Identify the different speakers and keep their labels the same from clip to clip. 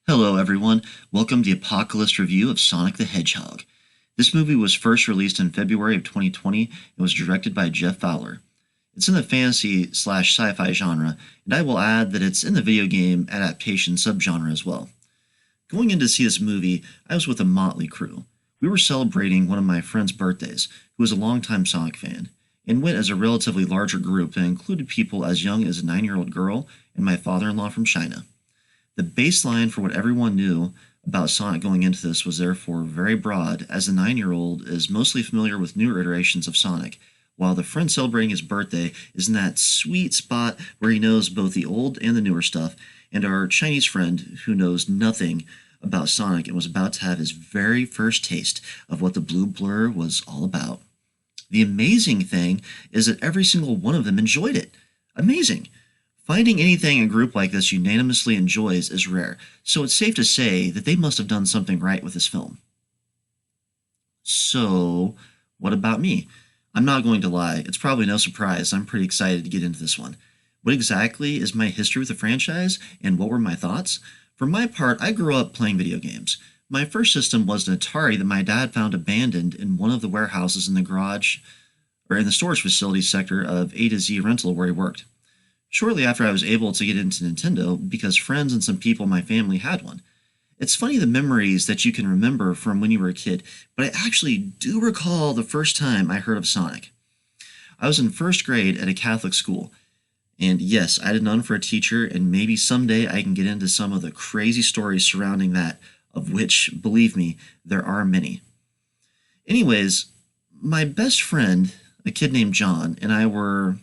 Speaker 1: Hello everyone, welcome to the Apocalyst review of Sonic the Hedgehog. This movie was first released in February of 2020 and was directed by Jeff Fowler. It's in the fantasy/sci-fi genre, and I will add that it's in the video game adaptation subgenre as well. Going in to see this movie, I was with a motley crew. We were celebrating one of my friend's birthdays, who was a longtime Sonic fan, and went as a relatively larger group that included people as young as a 9-year-old girl and my father-in-law from China. The baseline for what everyone knew about Sonic going into this was therefore very broad, as the 9-year-old is mostly familiar with newer iterations of Sonic, while the friend celebrating his birthday is in that sweet spot where he knows both the old and the newer stuff, and our Chinese friend who knows nothing about Sonic and was about to have his very first taste of what the blue blur was all about. The amazing thing is that every single one of them enjoyed it. Amazing! Finding anything a group like this unanimously enjoys is rare, so it's safe to say that they must have done something right with this film. So, what about me? I'm not going to lie, it's probably no surprise I'm pretty excited to get into this one. What exactly is my history with the franchise, and what were my thoughts? For my part, I grew up playing video games. My first system was an Atari that my dad found abandoned in one of the warehouses in the garage, or in the storage facility sector of A to Z Rental where he worked. Shortly after I was able to get into Nintendo because friends and some people in my family had one. It's funny the memories that you can remember from when you were a kid, but I actually do recall the first time I heard of Sonic. I was in first grade at a Catholic school, and yes, I had none for a teacher, and maybe someday I can get into some of the crazy stories surrounding that, of which, believe me, there are many. Anyways, my best friend, a kid named John, and I were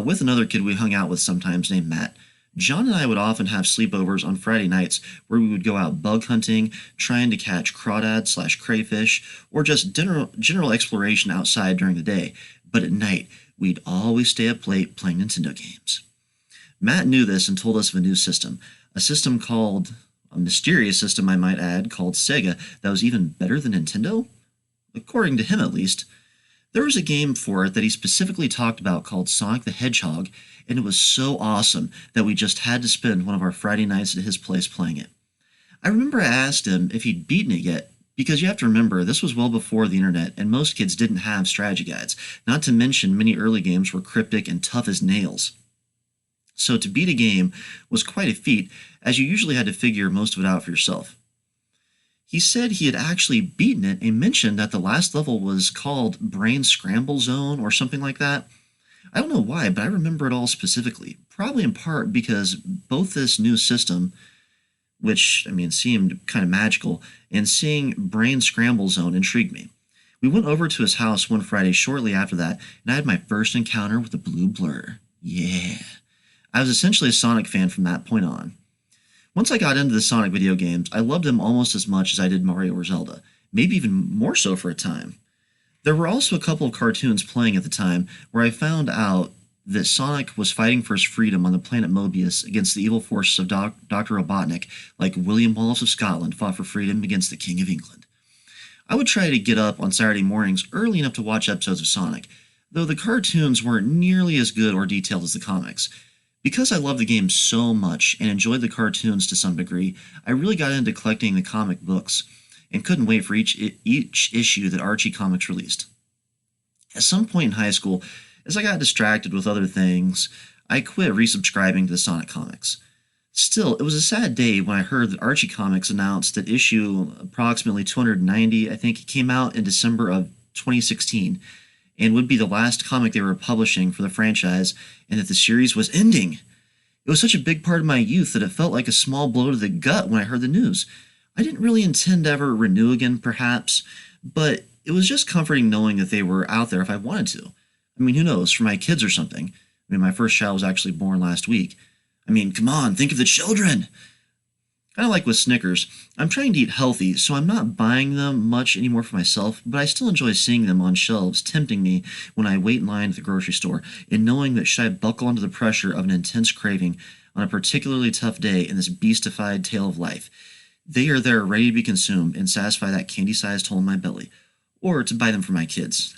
Speaker 1: with another kid we hung out with sometimes named Matt. John and I would often have sleepovers on Friday nights where we would go out bug hunting, trying to catch crawdads/crayfish, or just general exploration outside during the day. But at night, we'd always stay up late playing Nintendo games. Matt knew this and told us of a new system, a mysterious system I might add, called Sega, that was even better than Nintendo? According to him at least. There was a game for it that he specifically talked about called Sonic the Hedgehog, and it was so awesome that we just had to spend one of our Friday nights at his place playing it. I remember I asked him if he'd beaten it yet, because you have to remember this was well before the internet and most kids didn't have strategy guides, not to mention many early games were cryptic and tough as nails. So to beat a game was quite a feat, as you usually had to figure most of it out for yourself. He said he had actually beaten it and mentioned that the last level was called Brain Scramble Zone or something like that. I don't know why, but I remember it all specifically, probably in part because both this new system, which, seemed kind of magical, and seeing Brain Scramble Zone intrigued me. We went over to his house one Friday shortly after that, and I had my first encounter with the blue blur. Yeah. I was essentially a Sonic fan from that point on. Once I got into the Sonic video games, I loved them almost as much as I did Mario or Zelda, maybe even more so for a time. There were also a couple of cartoons playing at the time where I found out that Sonic was fighting for his freedom on the planet Mobius against the evil forces of Dr. Robotnik, like William Wallace of Scotland fought for freedom against the King of England. I would try to get up on Saturday mornings early enough to watch episodes of Sonic, though the cartoons weren't nearly as good or detailed as the comics. Because I loved the game so much and enjoyed the cartoons to some degree, I really got into collecting the comic books and couldn't wait for each issue that Archie Comics released. At some point in high school, as I got distracted with other things, I quit resubscribing to the Sonic comics. Still, it was a sad day when I heard that Archie Comics announced that issue approximately 290, I think, came out in December of 2016, and would be the last comic they were publishing for the franchise, and that the series was ending. It was such a big part of my youth that it felt like a small blow to the gut when I heard the news. I didn't really intend to ever renew again, perhaps, but it was just comforting knowing that they were out there if I wanted to. Who knows, for my kids or something. My first child was actually born last week. Come on, think of the children! Kind of like with Snickers, I'm trying to eat healthy, so I'm not buying them much anymore for myself, but I still enjoy seeing them on shelves, tempting me when I wait in line at the grocery store, and knowing that should I buckle under the pressure of an intense craving on a particularly tough day in this beastified tale of life, they are there ready to be consumed and satisfy that candy-sized hole in my belly, or to buy them for my kids.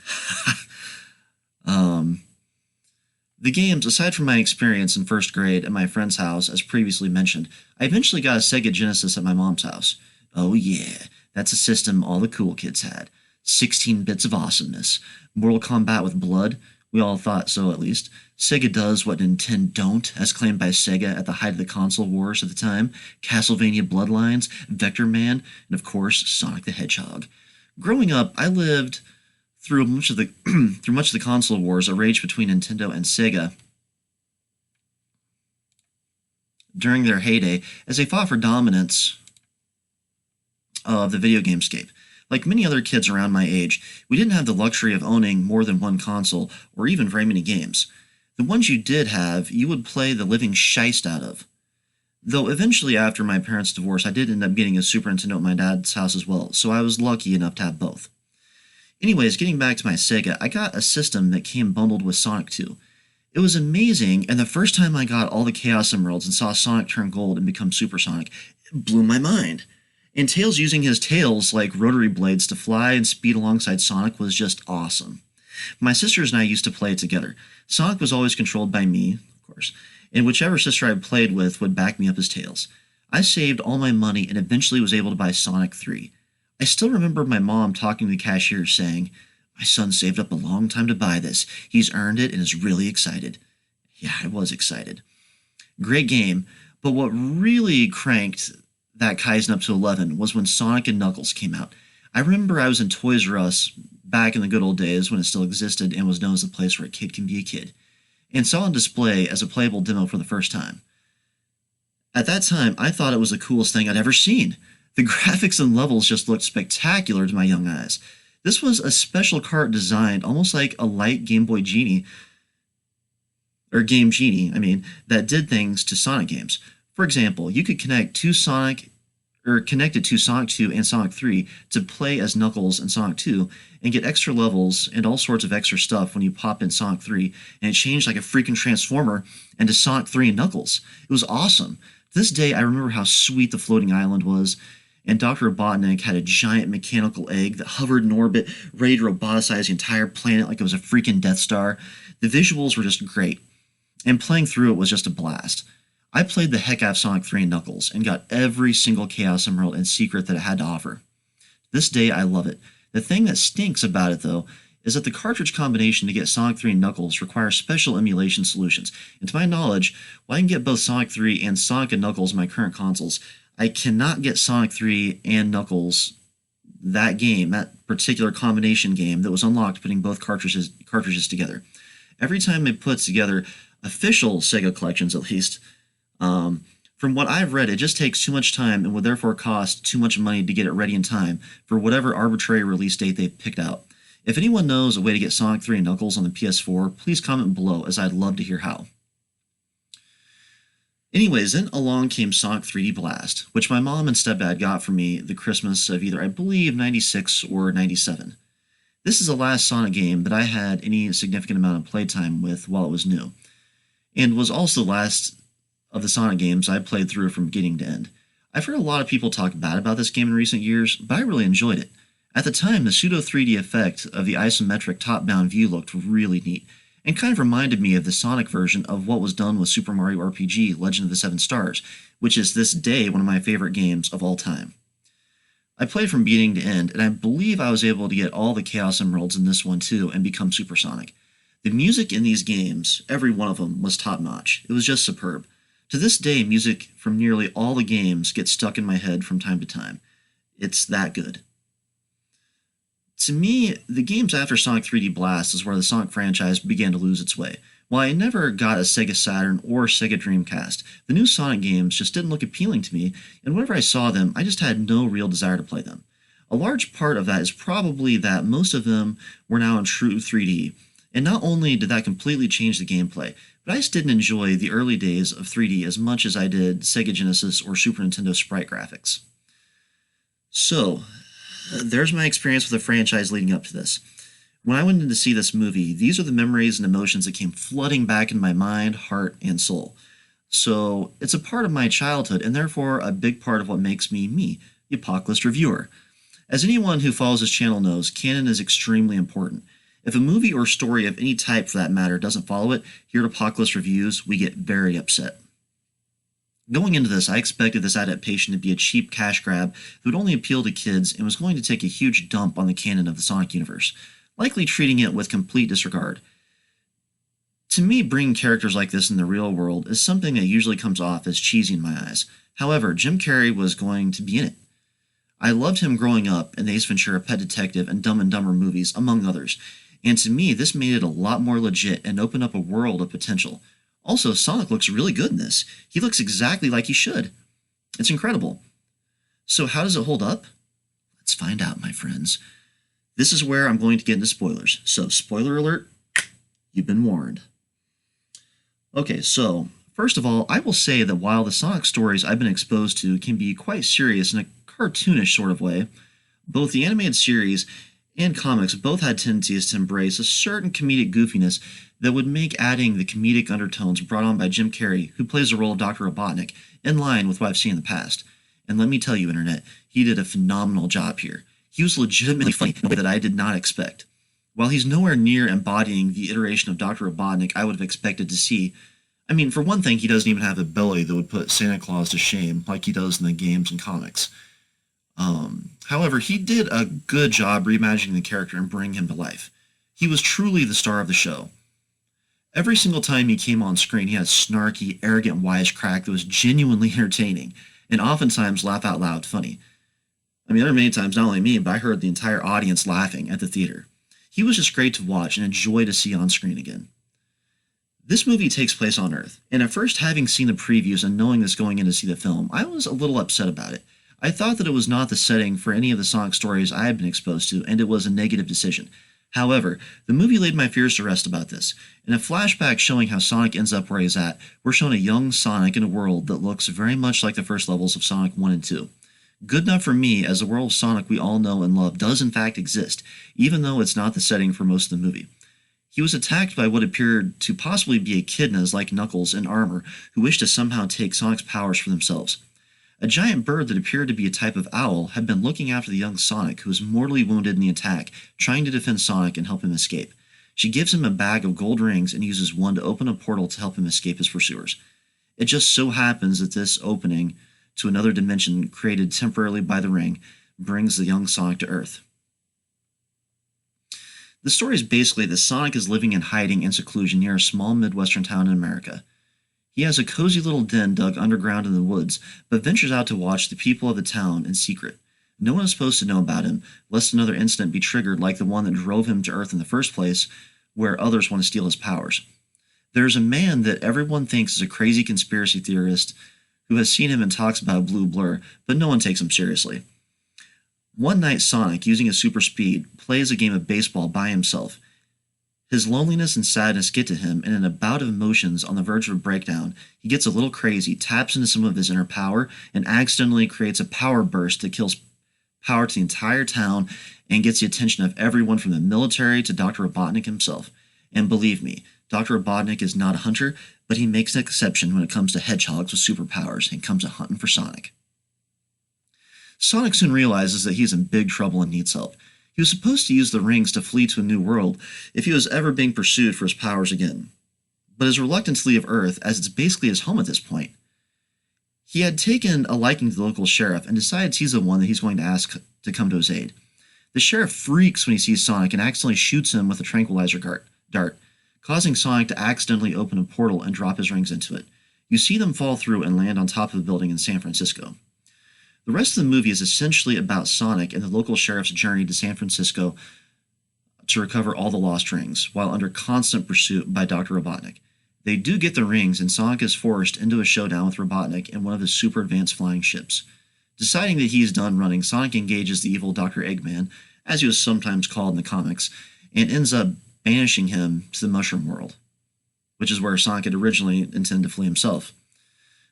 Speaker 1: The games, aside from my experience in first grade at my friend's house, as previously mentioned, I eventually got a Sega Genesis at my mom's house. Oh yeah, that's a system all the cool kids had. 16 bits of awesomeness. Mortal Kombat with blood. We all thought so, at least. Sega does what Nintendo don't, as claimed by Sega at the height of the console wars at the time. Castlevania Bloodlines, Vector Man, and of course, Sonic the Hedgehog. Growing up, I lived through much of the through much of the console wars, a rage between Nintendo and Sega during their heyday, as they fought for dominance of the video game scape. Like many other kids around my age, we didn't have the luxury of owning more than one console or even very many games. The ones you did have, you would play the living shite out of. Though eventually, after my parents' divorce, I did end up getting a Super Nintendo at my dad's house as well, so I was lucky enough to have both. Anyways, getting back to my Sega, I got a system that came bundled with Sonic 2. It was amazing, and the first time I got all the Chaos Emeralds and saw Sonic turn gold and become supersonic, it blew my mind. And Tails using his tails like rotary blades to fly and speed alongside Sonic was just awesome. My sisters and I used to play it together. Sonic was always controlled by me, of course, and whichever sister I played with would back me up as Tails. I saved all my money and eventually was able to buy Sonic 3. I still remember my mom talking to the cashier saying, "My son saved up a long time to buy this. He's earned it and is really excited." Yeah, I was excited. Great game, but what really cranked that Kaizen up to 11 was when Sonic and Knuckles came out. I remember I was in Toys R Us back in the good old days when it still existed and was known as the place where a kid can be a kid, and saw on display as a playable demo for the first time. At that time, I thought it was the coolest thing I'd ever seen. The graphics and levels just looked spectacular to my young eyes. This was a special cart designed almost like a light Game Boy Genie, or Game Genie, that did things to Sonic games. For example, you could connect it to Sonic 2 and Sonic 3 to play as Knuckles and Sonic 2 and get extra levels and all sorts of extra stuff when you pop in Sonic 3, and it changed like a freaking transformer into Sonic 3 and Knuckles. It was awesome. To this day, I remember how sweet the floating island was, and Dr. Robotnik had a giant mechanical egg that hovered in orbit, ready to roboticize the entire planet like it was a freaking Death Star. The visuals were just great, and playing through it was just a blast. I played the heck out of Sonic 3 and Knuckles, and got every single Chaos Emerald and secret that it had to offer. This day, I love it. The thing that stinks about it, though, is that the cartridge combination to get Sonic 3 and Knuckles requires special emulation solutions, and to my knowledge, while I can get both Sonic 3 and Sonic and Knuckles in my current consoles, I cannot get Sonic 3 and Knuckles, that game, that particular combination game that was unlocked putting both cartridges together. Every time it puts together official Sega collections, at least, from what I've read, it just takes too much time and would therefore cost too much money to get it ready in time for whatever arbitrary release date they've picked out. If anyone knows a way to get Sonic 3 and Knuckles on the PS4, please comment below, as I'd love to hear how. Anyways, then along came Sonic 3D Blast, which my mom and stepdad got for me the Christmas of either, I believe, 96 or 97. This is the last Sonic game that I had any significant amount of playtime with while it was new, and was also the last of the Sonic games I played through from beginning to end. I've heard a lot of people talk bad about this game in recent years, but I really enjoyed it. At the time, the pseudo 3D effect of the isometric top-down view looked really neat, and kind of reminded me of the Sonic version of what was done with Super Mario RPG Legend of the Seven Stars, which is this day one of my favorite games of all time. I played from beginning to end, and I believe I was able to get all the Chaos Emeralds in this one too and become supersonic. The music in these games, every one of them, was top-notch. It was just superb. To this day, music from nearly all the games gets stuck in my head from time to time. It's that good. To me, the games after Sonic 3D Blast is where the Sonic franchise began to lose its way. While I never got a Sega Saturn or Sega Dreamcast, the new Sonic games just didn't look appealing to me, and whenever I saw them, I just had no real desire to play them. A large part of that is probably that most of them were now in true 3D, and not only did that completely change the gameplay, but I just didn't enjoy the early days of 3D as much as I did Sega Genesis or Super Nintendo sprite graphics. So, there's my experience with the franchise leading up to this. When I went in to see this movie, these are the memories and emotions that came flooding back into my mind, heart, and soul. So, it's a part of my childhood, and therefore a big part of what makes me, the Apocalyst reviewer. As anyone who follows this channel knows, canon is extremely important. If a movie or story of any type for that matter doesn't follow it, here at Apocalyst Reviews, we get very upset. Going into this, I expected this adaptation to be a cheap cash grab that would only appeal to kids and was going to take a huge dump on the canon of the Sonic universe, likely treating it with complete disregard. To me, bringing characters like this in the real world is something that usually comes off as cheesy in my eyes. However, Jim Carrey was going to be in it. I loved him growing up in the Ace Ventura, Pet Detective, and Dumb and Dumber movies, among others, and to me, this made it a lot more legit and opened up a world of potential. Also, Sonic looks really good in this. He looks exactly like he should. It's incredible. So how does it hold up? Let's find out, my friends. This is where I'm going to get into spoilers. So, spoiler alert, you've been warned. Okay, so, first of all, I will say that while the Sonic stories I've been exposed to can be quite serious in a cartoonish sort of way, both the animated series and comics both had tendencies to embrace a certain comedic goofiness that would make adding the comedic undertones brought on by Jim Carrey, who plays the role of Dr. Robotnik, in line with what I've seen in the past. And let me tell you, Internet, he did a phenomenal job here. He was legitimately funny in a way that I did not expect. While he's nowhere near embodying the iteration of Dr. Robotnik I would have expected to see, I mean, for one thing, he doesn't even have a belly that would put Santa Claus to shame like he does in the games and comics. However, he did a good job reimagining the character and bringing him to life. He was truly the star of the show. Every single time he came on screen, he had a snarky, arrogant wisecrack that was genuinely entertaining, and oftentimes laugh out loud funny. I mean, there were many times, not only me, but I heard the entire audience laughing at the theater. He was just great to watch and enjoy to see on screen again. This movie takes place on Earth, and at first having seen the previews and knowing this going in to see the film, I was a little upset about it. I thought that it was not the setting for any of the Sonic stories I had been exposed to, and it was a negative decision. However, the movie laid my fears to rest about this. In a flashback showing how Sonic ends up where he's at, we're shown a young Sonic in a world that looks very much like the first levels of Sonic 1 and 2. Good enough for me, as the world of Sonic we all know and love does in fact exist, even though it's not the setting for most of the movie. He was attacked by what appeared to possibly be echidnas like Knuckles in armor, who wished to somehow take Sonic's powers for themselves. A giant bird that appeared to be a type of owl had been looking after the young Sonic, who was mortally wounded in the attack, trying to defend Sonic and help him escape. She gives him a bag of gold rings and uses one to open a portal to help him escape his pursuers. It just so happens that this opening to another dimension created temporarily by the ring brings the young Sonic to Earth. The story is basically that Sonic is living in hiding and seclusion near a small Midwestern town in America. He has a cozy little den dug underground in the woods, but ventures out to watch the people of the town in secret. No one is supposed to know about him, lest another incident be triggered like the one that drove him to Earth in the first place, where others want to steal his powers. There's a man that everyone thinks is a crazy conspiracy theorist who has seen him and talks about Blue Blur, but no one takes him seriously. One night, Sonic, using his super speed, plays a game of baseball by himself. His loneliness and sadness get to him, and in a bout of emotions on the verge of a breakdown, he gets a little crazy, taps into some of his inner power, and accidentally creates a power burst that kills power to the entire town and gets the attention of everyone from the military to Dr. Robotnik himself. And believe me, Dr. Robotnik is not a hunter, but he makes an exception when it comes to hedgehogs with superpowers and comes a hunting for Sonic. Sonic soon realizes that he's in big trouble and needs help. He was supposed to use the rings to flee to a new world if he was ever being pursued for his powers again, but is reluctant to leave Earth as it's basically his home at this point. He had taken a liking to the local sheriff and decides he's the one that he's going to ask to come to his aid. The sheriff freaks when he sees Sonic and accidentally shoots him with a tranquilizer dart, causing Sonic to accidentally open a portal and drop his rings into it. You see them fall through and land on top of a building in San Francisco. The rest of the movie is essentially about Sonic and the local sheriff's journey to San Francisco to recover all the lost rings, while under constant pursuit by Dr. Robotnik. They do get the rings, and Sonic is forced into a showdown with Robotnik in one of his super advanced flying ships. Deciding that he's done running, Sonic engages the evil Dr. Eggman, as he was sometimes called in the comics, and ends up banishing him to the Mushroom World, which is where Sonic had originally intended to flee himself.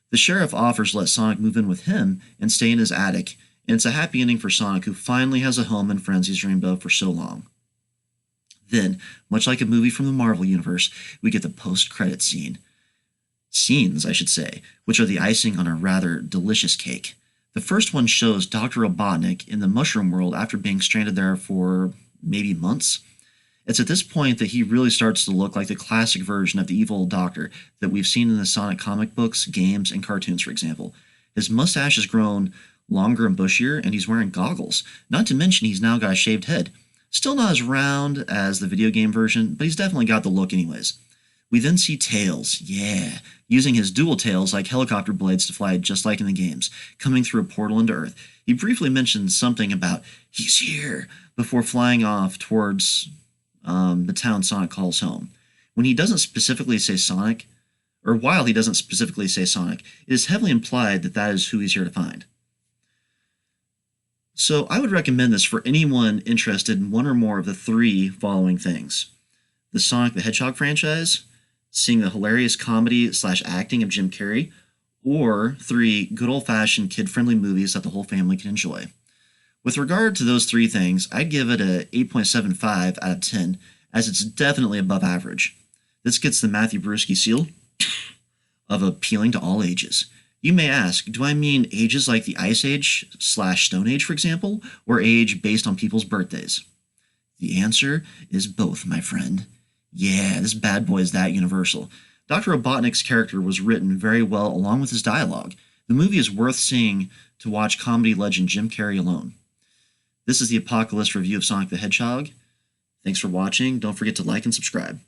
Speaker 1: The sheriff offers to let Sonic move in with him and stay in his attic, and it's a happy ending for Sonic, who finally has a home and friends he's dreamed of for so long. Then, much like a movie from the Marvel Universe, we get the post-credit scenes, I should say, which are the icing on a rather delicious cake. The first one shows Dr. Robotnik in the Mushroom World after being stranded there for maybe months. It's at this point that he really starts to look like the classic version of the evil doctor that we've seen in the Sonic comic books, games, and cartoons, for example. His mustache has grown longer and bushier, and he's wearing goggles. Not to mention, he's now got a shaved head. Still not as round as the video game version, but he's definitely got the look anyways. We then see Tails, using his dual tails like helicopter blades to fly just like in the games, coming through a portal into Earth. He briefly mentions something about, he's here, before flying off towards the town Sonic calls home. When he doesn't specifically say Sonic, or while he doesn't specifically say Sonic, it is heavily implied that that is who he's here to find. So I would recommend this for anyone interested in one or more of the three following things: the Sonic the Hedgehog franchise, seeing the hilarious comedy / acting of Jim Carrey, or 3 good old-fashioned kid-friendly movies that the whole family can enjoy. With regard to those 3 things, I'd give it a 8.75 out of 10, as it's definitely above average. This gets the Matthew Bruschi seal of appealing to all ages. You may ask, do I mean ages like the Ice Age / Stone Age, for example, or age based on people's birthdays? The answer is both, my friend. Yeah, this bad boy is that universal. Dr. Robotnik's character was written very well along with his dialogue. The movie is worth seeing to watch comedy legend Jim Carrey alone. This is the Apocalyst review of Sonic the Hedgehog. Thanks for watching. Don't forget to like and subscribe.